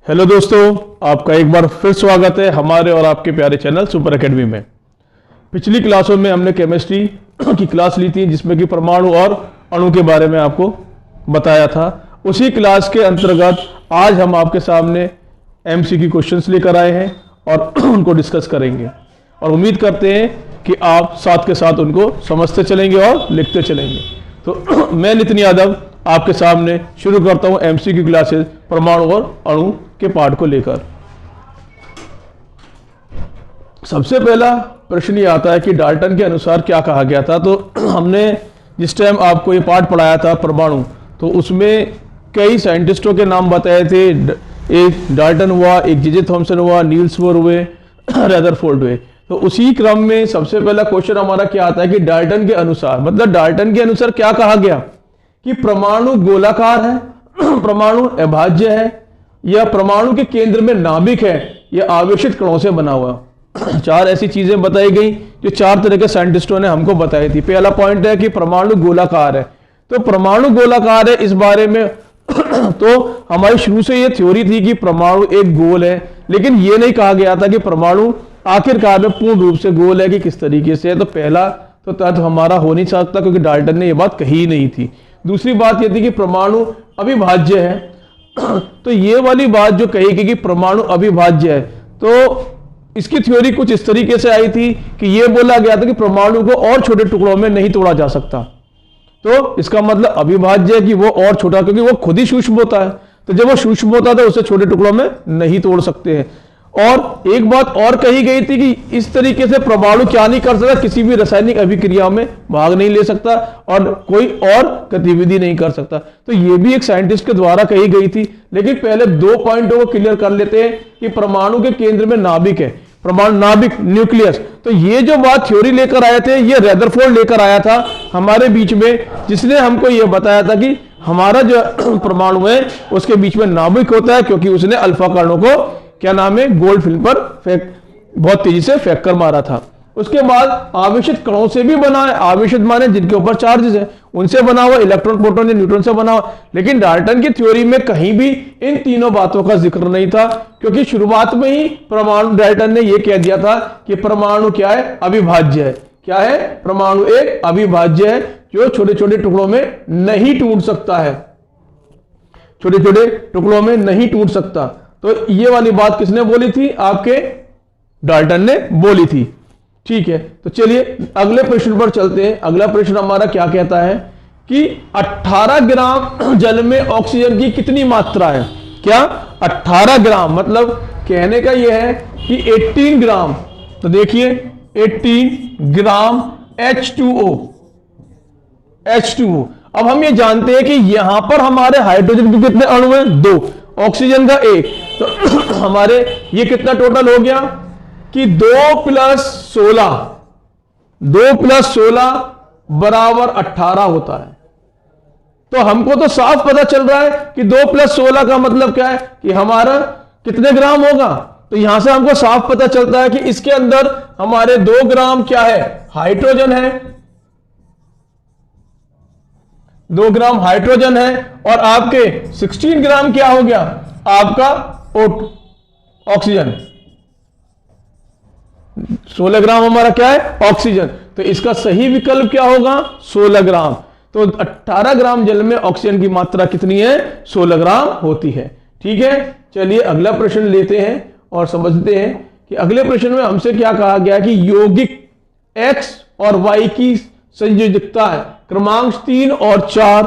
Hello दोस्तों, आपका एक बार फिर स्वागत है हमारे और आपके प्यारे चैनल सुपर एकेडमी में। पिछली क्लासों में हमने केमिस्ट्री की क्लास ली थी जिसमें कि परमाणु और अणु के बारे में आपको बताया था। उसी क्लास के अंतर्गत आज हम आपके सामने एमसीक्यू क्वेश्चंस लेकर आए हैं और उनको डिस्कस करेंगे और उम्मीद करते हैं कि आप साथ के साथ उनको समझते चलेंगे और लिखते चलेंगे। तो मैं नितिन यादव आपके सामने शुरू करता हूं एमसीक्यू क्लासेस परमाणु और अणु के पार्ट को लेकर। सबसे पहला प्रश्न ये आता है कि डाल्टन के अनुसार क्या कहा गया था। तो हमने जिस टाइम आपको ये पार्ट पढ़ाया था परमाणु, तो उसमें कई साइंटिस्टों के नाम बताए थे। एक डाल्टन हुआ, एक जे थॉमसन हुआ, नील्स बोर हुए, रदरफोर्ड हुए। तो उसी क्रम में सबसे पहला क्वेश्चन हमारा क्या आता है कि डाल्टन के अनुसार, मतलब डाल्टन के अनुसार क्या कहा गया कि परमाणु गोलाकार है, परमाणु अभाज्य है, या परमाणु के केंद्र में नाभिक है, या आवेशित कणों से बना हुआ। चार ऐसी चीजें बताई गई जो चार तरह के साइंटिस्टों ने हमको बताई थी। पहला पॉइंट है कि परमाणु गोलाकार है। तो परमाणु गोलाकार है, इस बारे में तो हमारी शुरू से ये थ्योरी थी कि परमाणु एक गोल है, लेकिन ये नहीं कहा गया था कि परमाणु आखिरकार में पूर्ण रूप से गोल है कि किस तरीके से है। तो पहला तो तथ्य हमारा हो नहीं सकता क्योंकि डाल्टन ने यह बात कही ही नहीं थी। दूसरी बात यह थी कि परमाणु अविभाज्य है। तो ये वाली बात जो कही गई कि परमाणु अविभाज्य है, तो इसकी थ्योरी कुछ इस तरीके से आई थी कि ये बोला गया था कि परमाणु को और छोटे टुकड़ों में नहीं तोड़ा जा सकता। तो इसका मतलब अविभाज्य है कि वो और छोटा, क्योंकि वो खुद ही सूक्ष्म होता है। तो जब वो सूक्ष्म होता है तो उसे छोटे टुकड़ों में नहीं तोड़ सकते हैं। और एक बात और कही गई थी कि इस तरीके से परमाणु क्या नहीं कर सकता, किसी भी रासायनिक अभिक्रिया में भाग नहीं ले सकता और कोई और गतिविधि नहीं कर सकता। तो ये भी एक साइंटिस्ट के द्वारा कही गई थी। लेकिन पहले दो पॉइंटों को क्लियर कर लेते हैं कि परमाणु के केंद्र में नाभिक है, परमाणु नाभिक न्यूक्लियस। तो ये जो बात थ्योरी लेकर आए थे, ये रदरफोर्ड लेकर आया था हमारे बीच में, जिसने हमको ये बताया था कि हमारा जो परमाणु है उसके बीच में नाभिक होता है, क्योंकि उसने अल्फा कणों को क्या नाम है गोल्ड फिल्म पर बहुत तेजी से फेंक कर मारा था। उसके बाद आवेशित कणों से भी बना है। आवेशित माने जिनके ऊपर चार्जेस है, उनसे बना हुआ, इलेक्ट्रॉन प्रोटॉन या न्यूट्रॉन से बना हुआ। लेकिन डाल्टन की थ्योरी में कहीं भी इन तीनों बातों का जिक्र नहीं था, क्योंकि शुरुआत में ही परमाणु डाल्टन ने यह कह दिया था कि परमाणु क्या है, अविभाज्य है। क्या है? परमाणु एक अविभाज्य है जो छोटे छोटे टुकड़ों में नहीं टूट सकता है, छोटे छोटे टुकड़ों में नहीं टूट सकता। तो ये वाली बात किसने बोली थी? आपके डाल्टन ने बोली थी। ठीक है, तो चलिए अगले प्रश्न पर चलते हैं। अगला प्रश्न हमारा क्या कहता है कि 18 ग्राम जल में ऑक्सीजन की कितनी मात्रा है? क्या 18 ग्राम? मतलब कहने का यह है कि 18 ग्राम। तो देखिए 18 ग्राम H2O। अब हम ये जानते हैं कि यहां पर हमारे हाइड्रोजन के कितने अणु हैं? 2, ऑक्सीजन का 1। तो हमारे ये कितना टोटल हो गया कि 2 + 16 बराबर 18 होता है। तो हमको तो साफ पता चल रहा है कि 2 + 16 का मतलब क्या है कि हमारा कितने ग्राम होगा। तो यहां से हमको साफ पता चलता है कि इसके अंदर हमारे 2 ग्राम क्या है? हाइड्रोजन है। 2 ग्राम हाइड्रोजन है और आपके 16 ग्राम क्या हो गया? आपका ऑक्सीजन। 16 ग्राम हमारा क्या है? ऑक्सीजन। तो इसका सही विकल्प क्या होगा? 16 ग्राम। तो 18 ग्राम जल में ऑक्सीजन की मात्रा कितनी है? 16 ग्राम होती है। ठीक है, चलिए अगला प्रश्न लेते हैं और समझते हैं कि अगले प्रश्न में हमसे क्या कहा गया कि यौगिक X और Y की संयोजकता है क्रमांक 3 और 4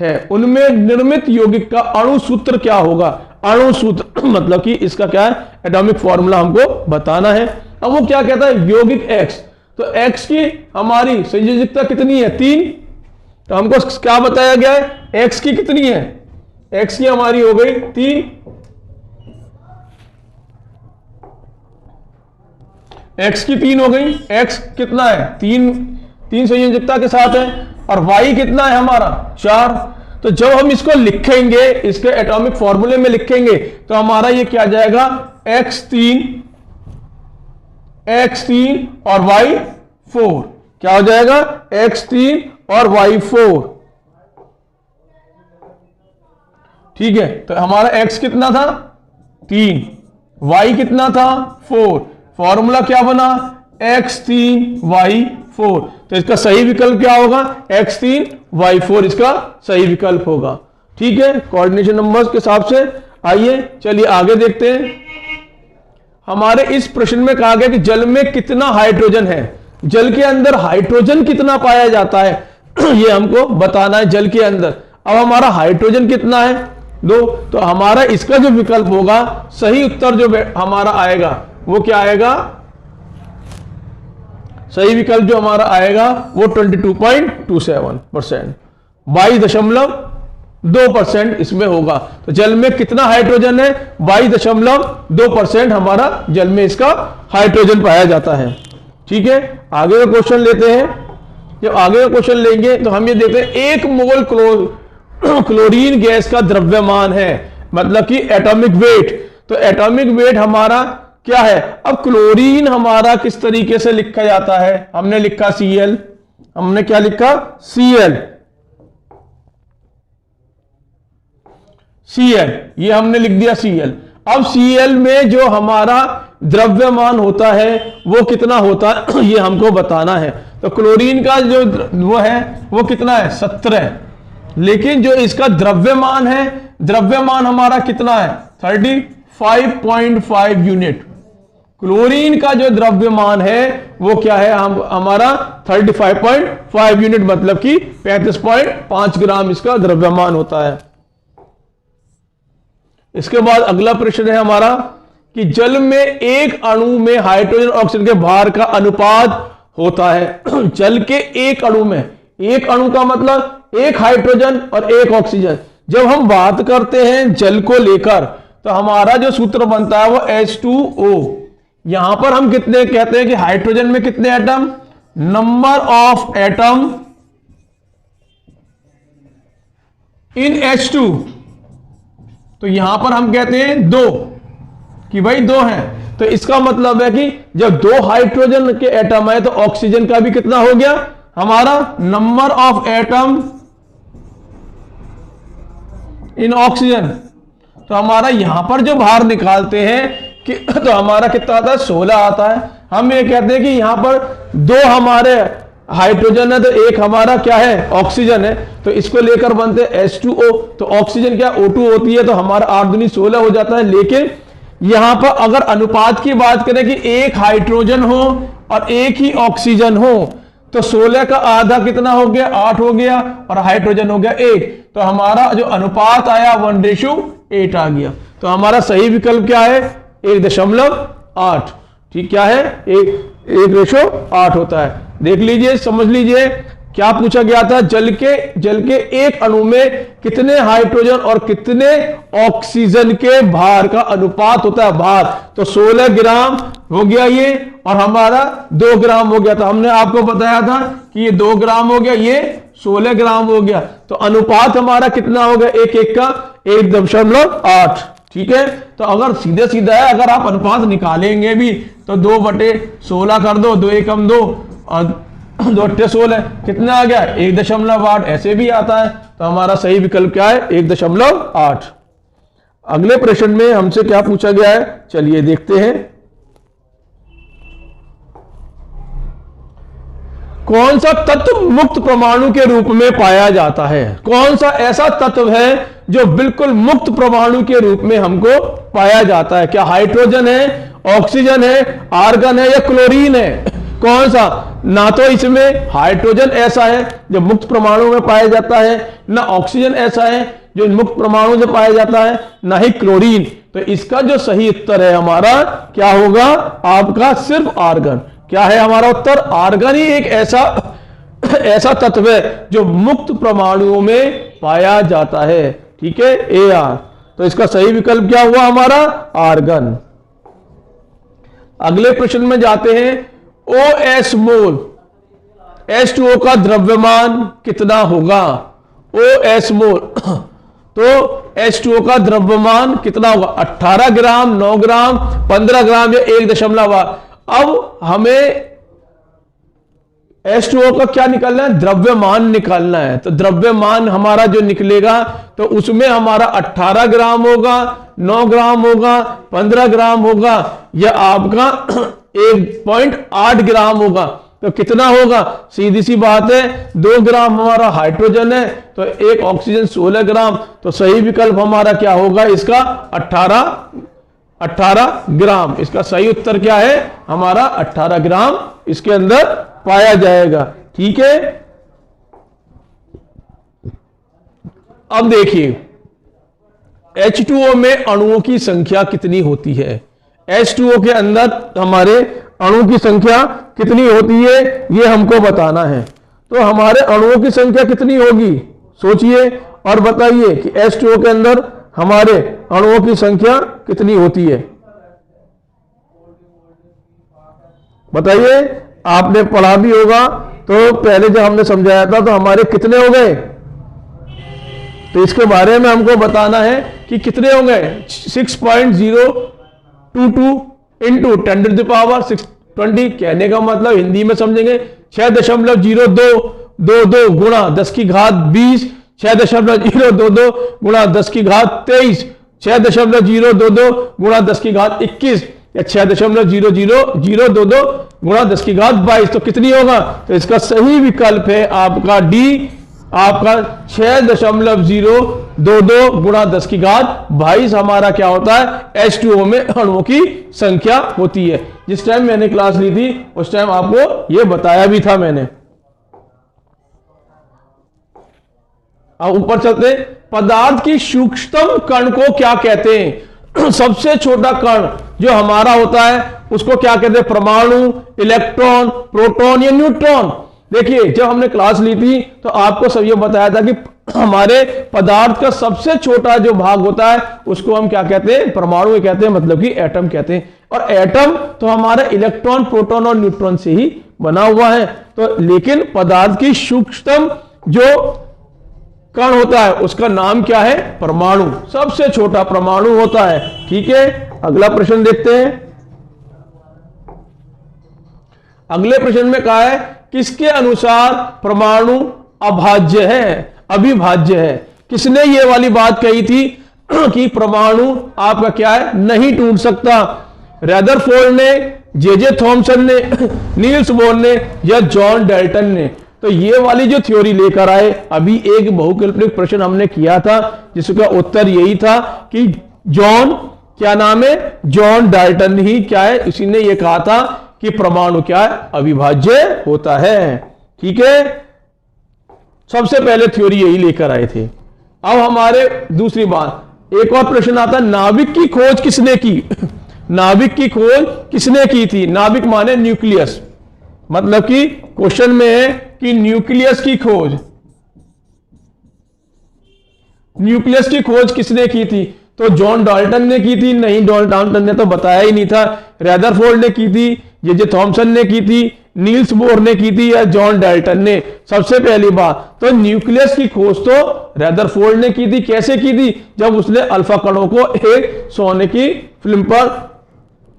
है, उनमें निर्मित यौगिक का अणु सूत्र क्या होगा? अणु सूत्र मतलब कि इसका क्या है? एटॉमिक फॉर्मूला हमको बताना है। अब वो क्या कहता है? यौगिक X। तो X की हमारी संयोजकता कितनी है? 3। तो हमको क्या बताया गया है? X की कितनी है? X की हमारी हो गई 3। X की 3 हो गई। X कितना है? 3 संयोजकता के साथ है। और Y कितना है हमारा? 4। तो जब हम इसको लिखेंगे, इसके एटॉमिक फॉर्मूले में लिखेंगे, तो हमारा ये क्या जाएगा? X3 और Y4। क्या हो जाएगा? X3 और Y4। ठीक है, तो हमारा X कितना था? 3, y कितना था 4, फॉर्मूला क्या बना x3y4, तो इसका सही विकल्प क्या होगा x3y4 इसका सही विकल्प होगा। ठीक है, कोऑर्डिनेशन नंबर्स के हिसाब से। आइए चलिए आगे देखते हैं। हमारे इस प्रश्न में कहा गया कि जल में कितना हाइड्रोजन है, जल के अंदर हाइड्रोजन कितना पाया जाता है ये हमको बताना है जल के अंदर। अब हमारा हाइड्रोजन कितना है 2, तो हमारा इसका जो विकल्प होगा सही उत्तर जो हमारा आएगा वो क्या आएगा, सही विकल्प जो हमारा आएगा वो 22.27%, 22.2% इसमें होगा। तो जल में कितना हाइड्रोजन है 22.2% हमारा जल में इसका हाइड्रोजन पाया जाता है। ठीक है, आगे का क्वेश्चन लेते हैं। जब आगे का क्वेश्चन लेंगे तो हम ये देखते हैं 1 मोल क्लोरीन गैस का द्रव्यमान है, मतलब कि एटॉमिक वेट। तो एटॉमिक वेट हमारा क्या है, अब क्लोरीन हमारा किस तरीके से लिखा जाता है, हमने लिखा Cl, हमने क्या लिखा Cl, ये हमने लिख दिया Cl। अब Cl में जो हमारा द्रव्यमान होता है वो कितना होता है ये हमको बताना है। तो क्लोरीन का जो वो है वो कितना है 17, लेकिन जो इसका द्रव्यमान है, द्रव्यमान हमारा कितना है 35.5 यूनिट। क्लोरीन का जो द्रव्यमान है वो क्या है हमारा 35.5 यूनिट, मतलब कि 35.5 ग्राम इसका द्रव्यमान होता है। इसके बाद अगला प्रश्न है हमारा कि जल में एक अणु में हाइड्रोजन और ऑक्सीजन के भार का अनुपात होता है। जल के एक अणु में, एक अणु का मतलब एक हाइड्रोजन और एक ऑक्सीजन। जब हम बात करते हैं जल को लेकर तो हमारा जो सूत्र बनता है वो H2O। यहां पर हम कितने कहते हैं कि हाइड्रोजन में कितने atom, number of atom in H2, तो यहां पर हम कहते हैं 2 कि भाई 2 हैं। तो इसका मतलब है कि जब 2 हाइड्रोजन के एटम है तो ऑक्सीजन का भी कितना हो गया हमारा number of atom in oxygen. तो हमारा यहां पर जो भार निकालते हैं कि तो हमारा कितना आता है 16 आता है। हम ये कहते हैं कि यहां पर 2 हमारे हाइड्रोजन है तो एक हमारा क्या है ऑक्सीजन है, तो इसको लेकर बनते हैं H2O। तो ऑक्सीजन क्या O2 होती है, तो हमारा 8 दूनी 16 हो जाता है। लेकिन यहां पर अगर अनुपात की बात करें कि एक हाइड्रोजन हो और एक ही ऑक्सीजन हो तो 16 का आधा कितना हो गया 8 हो गया और हाइड्रोजन हो गया 1, तो हमारा जो अनुपात आया 1:8 आ गया। तो हमारा सही विकल्प क्या है 1.8। ठीक, क्या है 1:8 होता है। देख लीजिए, समझ लीजिए क्या पूछा गया था, जल के एक अणु में कितने हाइड्रोजन और कितने ऑक्सीजन के भार का अनुपात होता है भार। तो 16 ग्राम हो गया ये और हमारा 2 ग्राम हो गया था। हमने आपको बताया था कि ये 2 ग्राम हो गया, ये 16 ग्राम हो गया। तो अनुपात हमारा कितना हो गया 1:1 का 1.8। ठीक है, तो अगर सीधे सीधा है, अगर आप अनुपात निकालेंगे भी तो 2/16 कर दो, 2 एकम 2 और 2/16 कितना आ गया 1.8, ऐसे भी आता है। तो हमारा सही विकल्प क्या है 1.8। अगले प्रश्न में हमसे क्या पूछा गया है, चलिए देखते हैं। कौन सा तत्व मुक्त परमाणु के रूप में पाया जाता है, कौन सा ऐसा तत्व है जो बिल्कुल मुक्त परमाणु के रूप में हमको पाया जाता है। क्या हाइड्रोजन है, ऑक्सीजन है, आर्गन है या क्लोरीन है, कौन सा। ना तो इसमें हाइड्रोजन ऐसा है जो मुक्त परमाणु में पाया जाता है, ना ऑक्सीजन ऐसा है जो मुक्त परमाणु से पाया जाता है, ना ही क्लोरीन। तो इसका जो सही उत्तर है हमारा क्या होगा आपका सिर्फ आर्गन। क्या है हमारा उत्तर, आर्गन ही एक ऐसा तत्व है जो मुक्त परमाणुओं में पाया जाता है। ठीक है, Ar। तो इसका सही विकल्प क्या हुआ हमारा आर्गन। अगले प्रश्न में जाते हैं। OS मोल H2O का द्रव्यमान कितना होगा, OS मोल तो H2O का द्रव्यमान कितना होगा 18 ग्राम, 9 ग्राम, 15 ग्राम या 1.8। अब हमें H2O का क्या निकालना है? द्रव्यमान निकालना है। तो द्रव्यमान हमारा जो निकलेगा तो उसमें हमारा 18 ग्राम होगा, 9 ग्राम होगा, 15 ग्राम होगा, या आपका 1.8 ग्राम होगा। तो कितना होगा? सीधी सी बात है, 2 ग्राम हमारा हाइड्रोजन है तो एक ऑक्सीजन 16 ग्राम। तो सही विकल्प हमारा क्या होगा इसका? 18 ग्राम। इसका सही उत्तर क्या है? हमारा 18 ग्राम इसके अंदर पाया जाएगा। ठीक है, अब देखिए H2O में अणुओं की संख्या कितनी होती है? H2O के अंदर हमारे अणु की संख्या कितनी होती है ये हमको बताना है। तो हमारे अणुओं की संख्या कितनी होगी? सोचिए और बताइए कि H2O के अंदर हमारे अणुओं की संख्या कितनी होती है? बताइए, आपने पढ़ा भी होगा। तो पहले जब हमने समझाया था तो हमारे कितने हो गए, तो इसके बारे में हमको बताना है कि कितने हो गए। 6.022 इंटू 10⁻620, कहने का मतलब हिंदी में समझेंगे 6.0222 गुणा 10 की घात 20, 6.022 गुणा 10 की घात 23, 6.022 गुणा 10 की घात 21, या 6.00022 गुणा 10 की घात 22। तो कितनी होगा? तो इसका सही विकल्प है आपका डी, आपका 6.022 गुणा 10 की घात 22 हमारा क्या होता है? H2O में अणुओं की संख्या होती है। जिस टाइम मैंने क्लास ली थी उस टाइम आपको यह बताया भी था मैंने। अब ऊपर चलते हैं। पदार्थ की सूक्ष्मतम कण को क्या कहते हैं? सबसे छोटा कण जो हमारा होता है उसको क्या कहते हैं? परमाणु, इलेक्ट्रॉन, प्रोटॉन या न्यूट्रॉन। देखिए, जब हमने क्लास ली थी तो आपको सब ये बताया था कि हमारे पदार्थ का सबसे छोटा जो भाग होता है उसको हम क्या कहते हैं? परमाणु कहते हैं, मतलब कि एटम कहते हैं। और एटम तो हमारा इलेक्ट्रॉन, प्रोटॉन और न्यूट्रॉन से ही बना हुआ है। तो लेकिन पदार्थ की सूक्ष्मतम जो कण होता है उसका नाम क्या है? परमाणु। सबसे छोटा परमाणु होता है। ठीक है, अगला प्रश्न देखते हैं। अगले प्रश्न में कहा है किसके अनुसार परमाणु अभाज्य है, अविभाज्य है? किसने ये वाली बात कही थी कि परमाणु आपका क्या है? नहीं टूट सकता? रदरफोर्ड ने, जे थॉमसन ने, नील्स बोर ने या जॉन डाल्टन ने? तो ये वाली जो थ्योरी लेकर आए, अभी एक बहुकल्पनिक प्रश्न हमने किया था जिसका उत्तर यही था कि जॉन, क्या नाम है? जॉन डाल्टन ही क्या है? इसी ने ये कहा था कि परमाणु क्या है? अविभाज्य होता है। ठीक है, सबसे पहले थ्योरी यही लेकर आए थे। अब हमारे दूसरी बात, एक और प्रश्न आता है, नाभिक की खोज किसने की? नाभिक की खोज किसने की थी? नाभिक माने न्यूक्लियस, मतलब कि क्वेश्चन में है कि न्यूक्लियस की खोज, न्यूक्लियस की खोज किसने की थी? तो जॉन डाल्टन ने की थी? नहीं, जॉन डाल्टन ने तो बताया ही नहीं था। रदरफोर्ड ने की थी, जे थॉमसन ने की थी, नील्स बोर ने की थी या जॉन डाल्टन ने? सबसे पहली बात तो न्यूक्लियस की खोज तो रदरफोर्ड ने की थी। कैसे की थी? जब उसने अल्फा कणों को एक सोने की फिल्म पर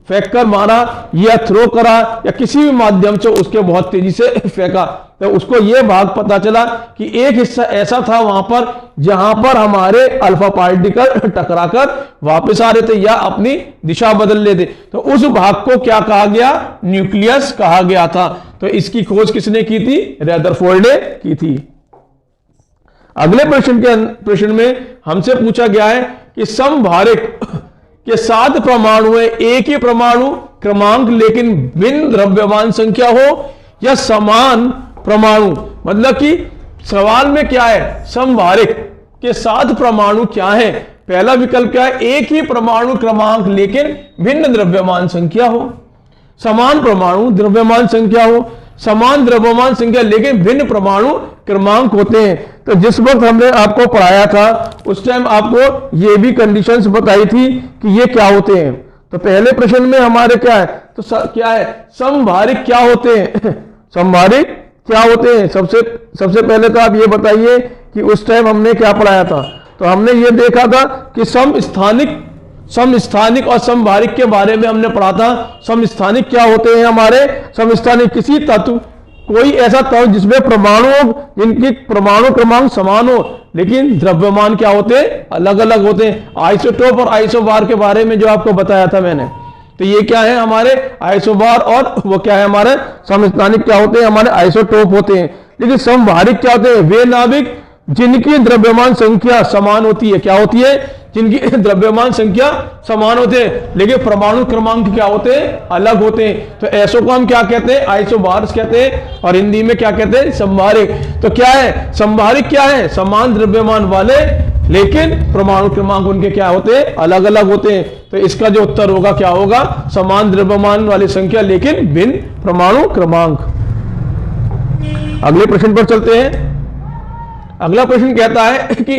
फेंक कर मारा या थ्रो करा या किसी भी माध्यम से उसके बहुत तेजी से फेंका, तो उसको यह भाग पता चला कि एक हिस्सा ऐसा था वहां पर जहां पर हमारे अल्फा पार्टिकल टकराकर वापस आ रहे थे या अपनी दिशा बदल लेते, तो उस भाग को क्या कहा गया? न्यूक्लियस कहा गया था। तो इसकी खोज किसने की थी? रदरफोर्ड ने की थी। अगले प्रश्न में हमसे पूछा गया है कि समभारिक के 7 परमाणु है, एक ही परमाणु क्रमांक लेकिन भिन्न द्रव्यमान संख्या हो, या समान परमाणु, मतलब कि सवाल में क्या है? समभारिक के 7 परमाणु क्या है? पहला विकल्प क्या है? एक ही परमाणु क्रमांक लेकिन भिन्न द्रव्यमान संख्या हो। समान परमाणु द्रव्यमान संख्या हो, समान द्रव्यमान संख्या लेकिन भिन्न परमाणु क्रमांक होते हैं। तो जिस वक्त हमने आपको पढ़ाया था उस टाइम आपको ये भी कंडीशंस बताई थी कि ये क्या होते हैं। तो पहले प्रश्न में हमारे क्या है? तो क्या है? समभारिक क्या होते हैं? समभारिक क्या होते हैं? सबसे पहले तो आप ये बताइए कि उस टाइम हमने क्या पढ़ाया था। तो हमने ये देखा था कि समस्थानिक और समभारिक के बारे में हमने पढ़ा था। समस्थानिक क्या होते हैं हमारे? समस्थानिक किसी तत्व कोई ऐसा तत्व जिसमें जिनकी परमाणु क्रमांक समान हो लेकिन द्रव्यमान क्या होते हैं, अलग अलग होते हैं। आइसोटोप और आइसोबार के बारे में जो आपको बताया था मैंने, तो ये क्या है हमारे आइसोबार, और वो क्या है हमारे समस्थानिक क्या होते हैं, हमारे आइसोटोप होते हैं। लेकिन समभारिक क्या होते हैं, वे नाभिक जिनकी द्रव्यमान संख्या समान होती है। क्या होती है, जिनकी द्रव्यमान संख्या समान होते हैं लेकिन परमाणु क्रमांक क्या होते हैं, अलग होते हैं। तो ऐसो को हम क्या कहते हैं, आइसोबार्स कहते हैं, और हिंदी में क्या कहते हैं, समभारिक। तो क्या है समभारिक, क्या है समान द्रव्यमान वाले लेकिन परमाणु क्रमांक उनके क्या होते हैं, अलग अलग होते हैं। तो इसका जो उत्तर होगा क्या होगा, समान द्रव्यमान वाली संख्या लेकिन भिन्न परमाणु क्रमांक। अगले प्रश्न पर चलते हैं। अगला प्रश्न कहता है कि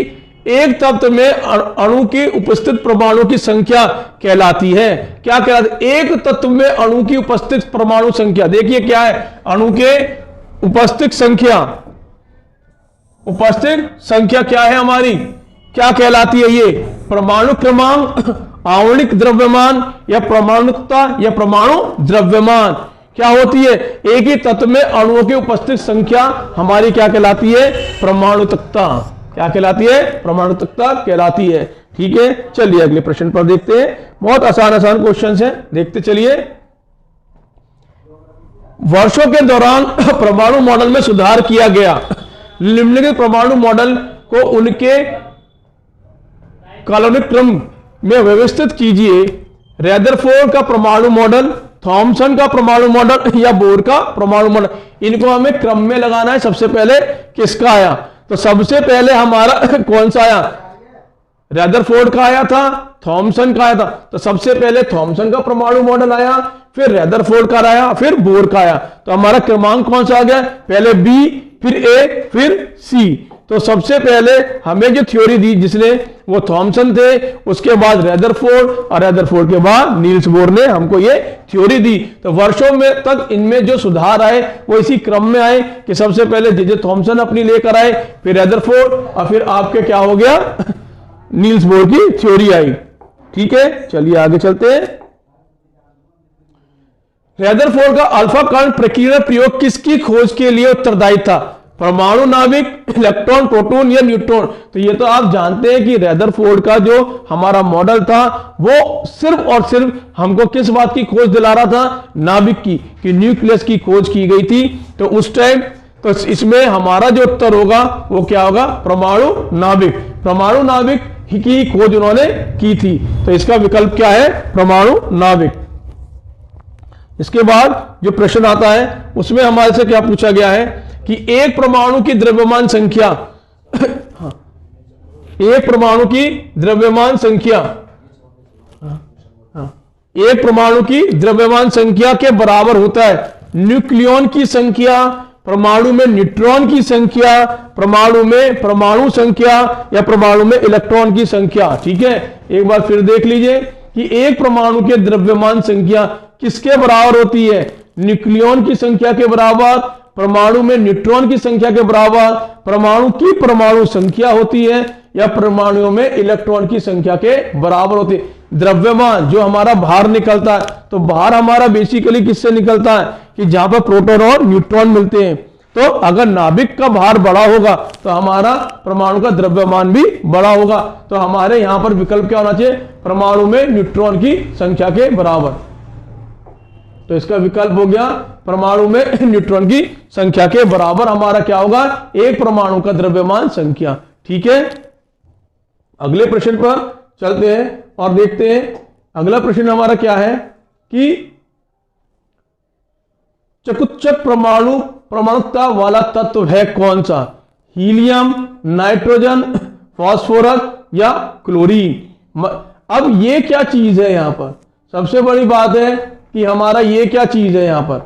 एक तत्व में अणु की उपस्थित परमाणु की संख्या कहलाती है। क्या कहलाती है, एक तत्व में अणु की उपस्थित परमाणु संख्या। देखिए क्या है, अणु के उपस्थित संख्या क्या है हमारी, क्या कहलाती है ये, परमाणु क्रमांक, आणविक द्रव्यमान या परमाणुकता या परमाणु द्रव्यमान। क्या होती है, एक ही तत्व में अणुओं की उपस्थित संख्या हमारी क्या कहलाती है, परमाणुकता। क्या कहलाती है, परमाणुकता कहलाती है। ठीक है, चलिए अगले प्रश्न पर देखते हैं। बहुत आसान क्वेश्चन है, देखते चलिए। वर्षों के दौरान परमाणु मॉडल में सुधार किया गया। निम्नलिखित परमाणु मॉडल को उनके कालोनिक क्रम में व्यवस्थित कीजिए। रदरफोर्ड का परमाणु मॉडल, थॉमसन का परमाणु मॉडल या बोर का परमाणु मॉडल। इनको हमें क्रम में लगाना है। सबसे पहले किसका आया, तो सबसे पहले हमारा कौन सा आया, रदरफोर्ड का आया था, थॉमसन का आया था। तो सबसे पहले थॉमसन का परमाणु मॉडल आया, फिर रदरफोर्ड का आया, फिर बोर का आया। तो हमारा क्रमांक कौन सा आ गया, पहले बी, फिर ए, फिर सी। तो सबसे पहले हमें जो थ्योरी दी जिसने, वो थॉमसन थे, उसके बाद रदरफोर्ड, और रदरफोर्ड के बाद नील्स बोर ने हमको ये थ्योरी दी। तो वर्षों में तक इनमें जो सुधार आए वो इसी क्रम में आए कि सबसे पहले जे थॉमसन अपनी लेकर आए, फिर रदरफोर्ड, और फिर आपके क्या हो गया, नील्स बोर की थ्योरी आई। ठीक है, चलिए आगे चलते हैं। रदरफोर्ड का अल्फा कण प्रकीर्णन प्रयोग किसकी खोज के लिए उत्तरदायी था, परमाणु नाभिक, इलेक्ट्रॉन, प्रोटॉन या न्यूट्रॉन। तो ये तो आप जानते हैं कि रदरफोर्ड का जो हमारा मॉडल था वो सिर्फ और सिर्फ हमको किस बात की खोज दिला रहा था, नाभिक की, कि न्यूक्लियस की खोज की गई थी। तो उस टाइम तो इसमें हमारा जो उत्तर होगा वो क्या होगा, परमाणु नाभिक। परमाणु नाभिक की खोज उन्होंने की थी, तो इसका विकल्प क्या है, परमाणु नाभिक। इसके बाद जो प्रश्न आता है उसमें हमारे से क्या पूछा गया है कि एक परमाणु की द्रव्यमान संख्या एक परमाणु की द्रव्यमान संख्या एक परमाणु की द्रव्यमान संख्या के बराबर होता है न्यूक्लियॉन की संख्या, परमाणु में न्यूट्रॉन की संख्या, परमाणु में परमाणु संख्या या परमाणु में इलेक्ट्रॉन की संख्या। ठीक है, एक बार फिर देख लीजिए कि एक परमाणु के द्रव्यमान संख्या किसके बराबर होती है, न्यूक्लियॉन की संख्या के बराबर, परमाणु में न्यूट्रॉन की संख्या के बराबर, परमाणु की परमाणु संख्या होती है, या परमाणुओं में इलेक्ट्रॉन की संख्या के बराबर होती है। द्रव्यमान जो हमारा बाहर निकलता है, तो बाहर हमारा बेसिकली किससे निकलता है कि जहां पर प्रोटॉन और न्यूट्रॉन मिलते हैं। तो अगर नाभिक का भार बड़ा होगा तो हमारा परमाणु का द्रव्यमान भी बड़ा होगा। तो हमारे यहां पर विकल्प क्या होना चाहिए, परमाणु में न्यूट्रॉन की संख्या के बराबर। तो इसका विकल्प हो गया परमाणु में न्यूट्रॉन की संख्या के बराबर हमारा क्या होगा, एक परमाणु का द्रव्यमान संख्या। ठीक है, अगले प्रश्न पर चलते हैं और देखते हैं। अगला प्रश्न हमारा क्या है कि चकुत्सक परमाणुकता वाला तत्व है कौन सा, हीलियम, नाइट्रोजन, फास्फोरस या क्लोरीन। अब ये क्या चीज है, यहां पर सबसे बड़ी बात है कि हमारा ये क्या चीज है, यहां पर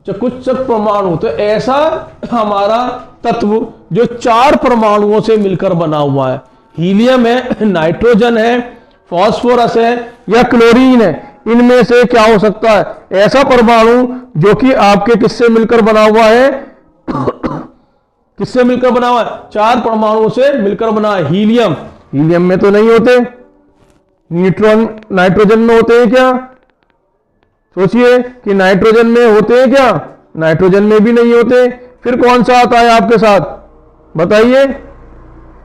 चकुत्सक परमाणु। तो ऐसा हमारा तत्व जो 4 परमाणुओं से मिलकर बना हुआ है, हीलियम है, नाइट्रोजन है, फास्फोरस है या क्लोरीन है। इनमें से क्या हो सकता है, ऐसा परमाणु जो कि आपके किससे मिलकर बना हुआ है किससे मिलकर बना हुआ है, 4 परमाणुओं से मिलकर बना है। हीलियम में तो नहीं होते, न्यूट्रॉन नाइट्रोजन में होते हैं क्या, सोचिए कि नाइट्रोजन में होते हैं क्या, नाइट्रोजन में भी नहीं होते। फिर कौन सा आता है आपके साथ, बताइए,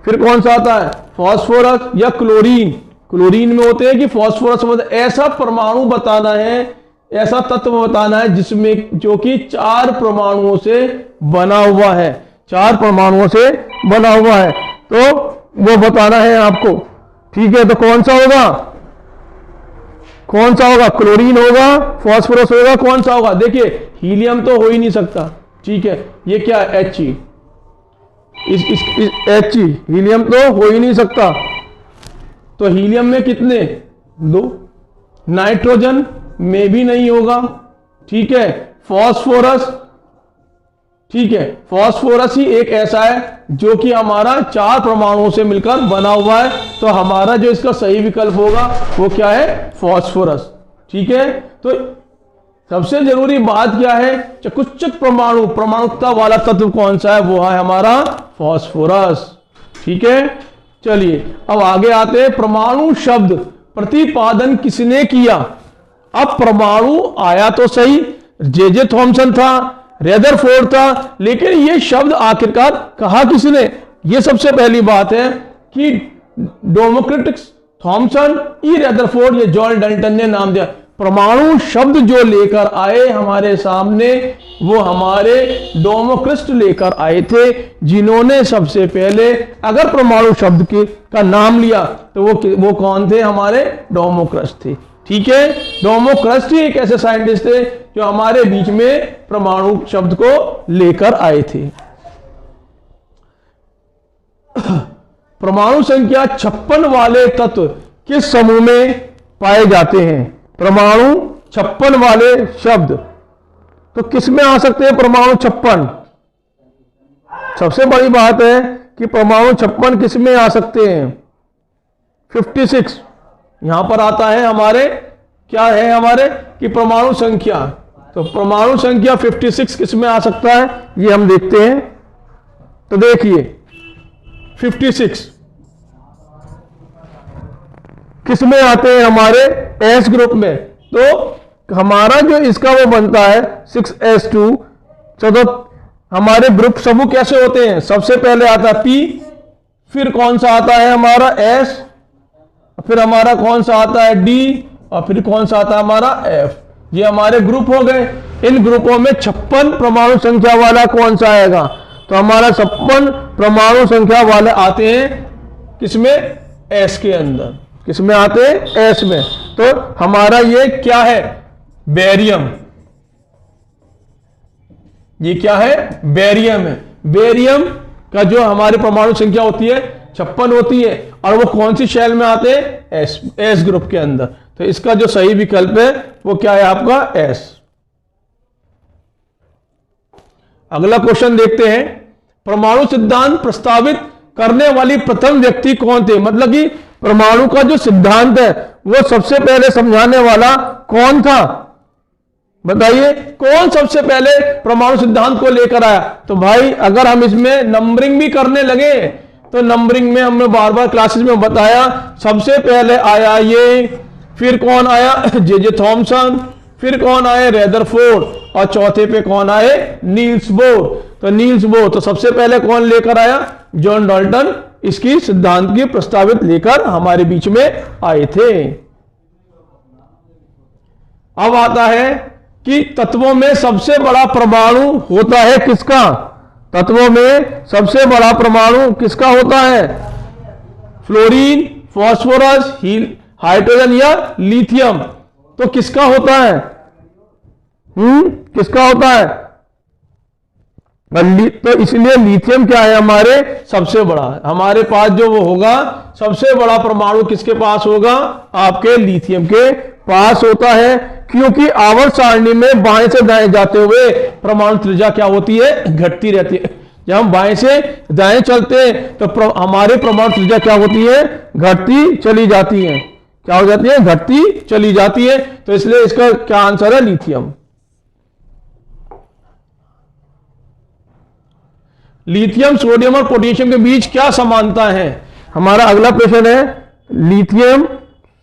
फिर कौन सा आता है, फास्फोरस या क्लोरीन। क्लोरीन में होते हैं कि फास्फोरस में? ऐसा परमाणु बताना है, ऐसा तत्व बताना है जिसमें, जो कि 4 परमाणुओं से बना हुआ है, 4 परमाणुओं से बना हुआ है, तो वो बताना है आपको। ठीक है, तो कौन सा होगा, कौन सा होगा, क्लोरीन होगा, फास्फोरस होगा, कौन सा होगा? देखिए हीलियम तो हो ही नहीं सकता, ठीक है, ये क्या है, He, इस He, हीलियम तो हो ही नहीं सकता। तो हीलियम में कितने, 2। नाइट्रोजन में भी नहीं होगा, ठीक है। फास्फोरस, ठीक है, फास्फोरस ही एक ऐसा है जो कि हमारा 4 परमाणुओं से मिलकर बना हुआ है, तो हमारा जो इसका सही विकल्प होगा वो क्या है, फास्फोरस। ठीक है, तो सबसे जरूरी बात क्या है, चतुष्चक परमाणु, परमाणुकता वाला तत्व कौन सा है, वो है हमारा फास्फोरस। ठीक है, चलिए अब आगे आते हैं। परमाणु शब्द प्रतिपादन किसने किया? अब परमाणु आया तो सही, जे थॉमसन था, रेदरफोर्ड था, लेकिन ये शब्द आखिरकार कहा किसने? ये सबसे पहली बात है कि डेमोक्रिटस, थॉमसन, ई रेदरफोर्ड, ये जॉन डाल्टन ने नाम दिया। परमाणु शब्द जो लेकर आए हमारे सामने, वो हमारे डेमोक्रिट लेकर आए थे, जिन्होंने सबसे पहले अगर परमाणु शब्द का नाम लिया तो वो कौन थे, हमारे डेमोक्रिट थे। ठीक है, डेमोक्रिट ही एक ऐसे साइंटिस्ट थे जो हमारे बीच में परमाणु शब्द को लेकर आए थे। परमाणु संख्या 56 वाले तत्व किस समूह में पाए जाते हैं? परमाणु 56 वाले शब्द तो किस में आ सकते हैं? परमाणु 56। सबसे बड़ी बात है कि परमाणु 56 किस में आ सकते हैं? 56 यहां पर आता है हमारे, क्या है हमारे कि परमाणु संख्या, तो परमाणु संख्या 56 किस में आ सकता है, ये हम देखते हैं। तो देखिए 56 किस में आते हैं? हमारे एस ग्रुप में। तो हमारा जो इसका वो बनता है 6s2। चलो हमारे ग्रुप समूह कैसे होते हैं? सबसे पहले आता है P, फिर कौन सा आता है हमारा S, फिर हमारा कौन सा आता है D, और फिर कौन सा आता है हमारा F। ये हमारे ग्रुप हो गए। इन ग्रुपों में 56 परमाणु संख्या वाला कौन सा आएगा? तो हमारा 56 परमाणु संख्या वाले आते हैं किसमें? S के अंदर। किसमें आते हैं? S में। तो हमारा ये क्या है? बेरियम। ये क्या है? बेरियम है। बेरियम का जो हमारी परमाणु संख्या होती है 56 होती है, और वो कौन सी शेल में आते हैं? एस ग्रुप के अंदर। तो इसका जो सही विकल्प है वो क्या है आपका? एस। अगला क्वेश्चन देखते हैं। परमाणु सिद्धांत प्रस्तावित करने वाली प्रथम व्यक्ति कौन थे? मतलब कि परमाणु का जो सिद्धांत है वो सबसे पहले समझाने वाला कौन था? बताइए, कौन सबसे पहले परमाणु सिद्धांत को लेकर आया? तो भाई अगर हम इसमें नंबरिंग भी करने लगे तो नंबरिंग में हमने बार बार क्लासेस में बताया, सबसे पहले आया ये, फिर कौन आया? जे थॉमसन, फिर कौन आए? रेदरफोर्ड, और चौथे पे कौन आए? Niels Bohr. तो नील्स बोर, तो सबसे पहले कौन लेकर आया? जॉन डाल्टन इसकी सिद्धांत की प्रस्तावित लेकर हमारे बीच में आए थे। अब आता है कि तत्वों में सबसे बड़ा परमाणु होता है किसका? तत्वों में सबसे बड़ा परमाणु किसका होता है? फ्लोरीन, फास्फोरस, हाइड्रोजन या लिथियम? तो किसका होता है? किसका होता है? तो इसलिए लिथियम क्या है हमारे? सबसे बड़ा। हमारे पास जो वो होगा सबसे बड़ा परमाणु किसके पास होगा? आपके लिथियम के पास होता है, क्योंकि आवर्त सारणी में बाएं से दाएं जाते हुए परमाणु त्रिज्या क्या होती है? घटती रहती है। जब हम बाएं से दाएं चलते हैं तो हमारे परमाणु त्रिज्या क्या होती है? घटती चली जाती है। क्या हो जाती है? घटती चली जाती है। तो इसलिए इसका क्या आंसर है? लिथियम। लिथियम, सोडियम और पोटेशियम के बीच क्या समानता है? हमारा अगला प्रश्न है लिथियम,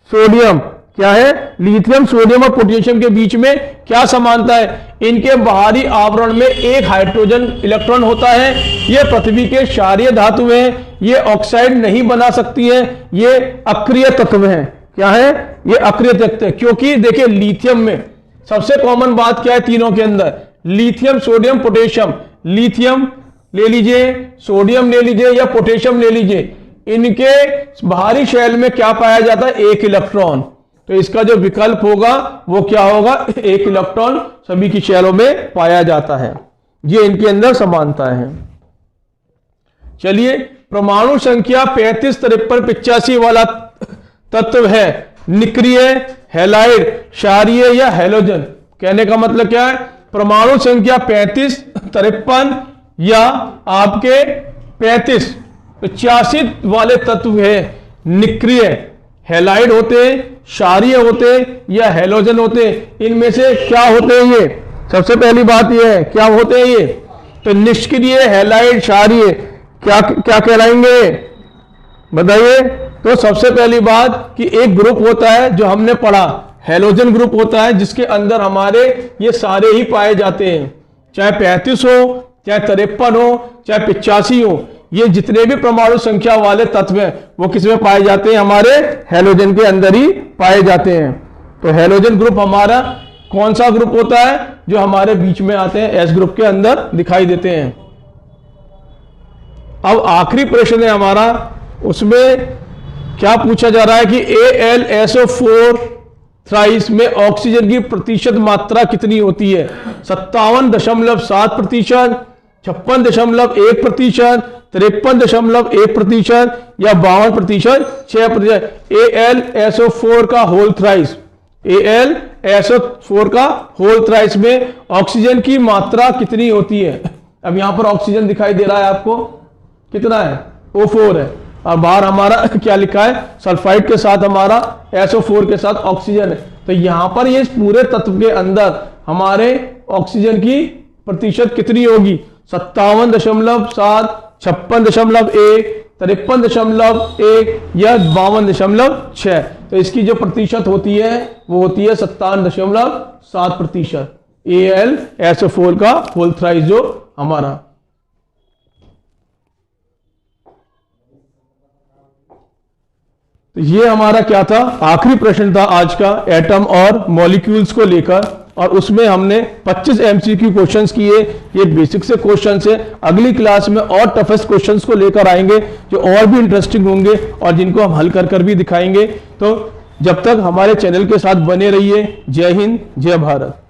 सोडियम क्या है, लिथियम सोडियम और पोटेशियम के बीच में क्या समानता है, इनके बाहरी आवरण में एक हाइड्रोजन इलेक्ट्रॉन होता है, ये पृथ्वी के क्षारीय धातु हैं, ये ऑक्साइड नहीं बना सकती है, ये अक्रिय तत्व हैं। क्या है, ये अक्रिय तत्व है। क्योंकि देखिए लिथियम में सबसे कॉमन बात क्या है तीनों के अंदर, लिथियम सोडियम पोटेशियम, लिथियम ले लीजिए, सोडियम ले लीजिए या पोटेशियम ले लीजिए, इनके बाहरी शेल में क्या पाया जाता है, एक इलेक्ट्रॉन। तो इसका जो विकल्प होगा वो क्या होगा, एक इलेक्ट्रॉन सभी की शेलों में पाया जाता है। ये इनके अंदर समानता है। चलिए, परमाणु संख्या 35, 53, 85 वाला तत्व है निक्रिय, हैलाइड, क्षारीय या हैलोजन। कहने का मतलब क्या है, परमाणु संख्या 35, 53 या आपके 35, 85 वाले तत्व है निक्रिय, हैलाइड होते हैं, क्षारीय होते या हैलोजन होते, इनमें से क्या होते हैं ये, सबसे पहली बात ये है क्या होते हैं ये, तो निष्क्रिय, हैलाइड, क्षारीय क्या क्या कहलाएंगे बताइए। तो सबसे पहली बात कि एक ग्रुप होता है जो हमने पढ़ा, हैलोजन ग्रुप होता है, जिसके अंदर हमारे ये सारे ही पाए जाते हैं, चाहे 35 हो, चाहे 53 हो, चाहे 85 हो, ये जितने भी परमाणु संख्या वाले तत्व हैं वो किसमें पाए जाते हैं, हमारे हैलोजन के अंदर ही पाए जाते हैं। तो हैलोजन ग्रुप हमारा कौन सा ग्रुप होता है, जो हमारे बीच में आते हैं, एस ग्रुप के अंदर दिखाई देते हैं। अब आखिरी प्रश्न है हमारा, उसमें क्या पूछा जा रहा है कि AlSO4 थ्राइस में ऑक्सीजन की प्रतिशत मात्रा कितनी होती है, 57.7%, 56.1%, 53.1% या 52%, 6%। AlSO4 का होल थ्राइस, AlSO4 का होल थ्राइस में ऑक्सीजन की मात्रा कितनी होती है। अब यहां पर ऑक्सीजन दिखाई दे रहा है आपको, कितना है, O4 है, और बाहर हमारा क्या लिखा है, सल्फाइड के साथ हमारा SO4 के साथ ऑक्सीजन है। तो यहां पर ये पूरे तत्व के अंदर हमारे ऑक्सीजन की प्रतिशत कितनी होगी, 57.7, 56.1, 53.1 या 52.6। तो इसकी जो प्रतिशत होती है वो होती है 57.7%। AlSO4 का होल थ्राइस जो हमारा। ये हमारा क्या था, आखिरी प्रश्न था आज का एटम और मॉलिक्यूल्स को लेकर, और उसमें हमने 25 MCQ क्वेश्चंस किए। ये बेसिक से क्वेश्चंस है, अगली क्लास में और टफेस्ट क्वेश्चंस को लेकर आएंगे जो और भी इंटरेस्टिंग होंगे और जिनको हम हल कर भी दिखाएंगे। तो जब तक हमारे चैनल के साथ बने रहिए। जय हिंद, जय भारत।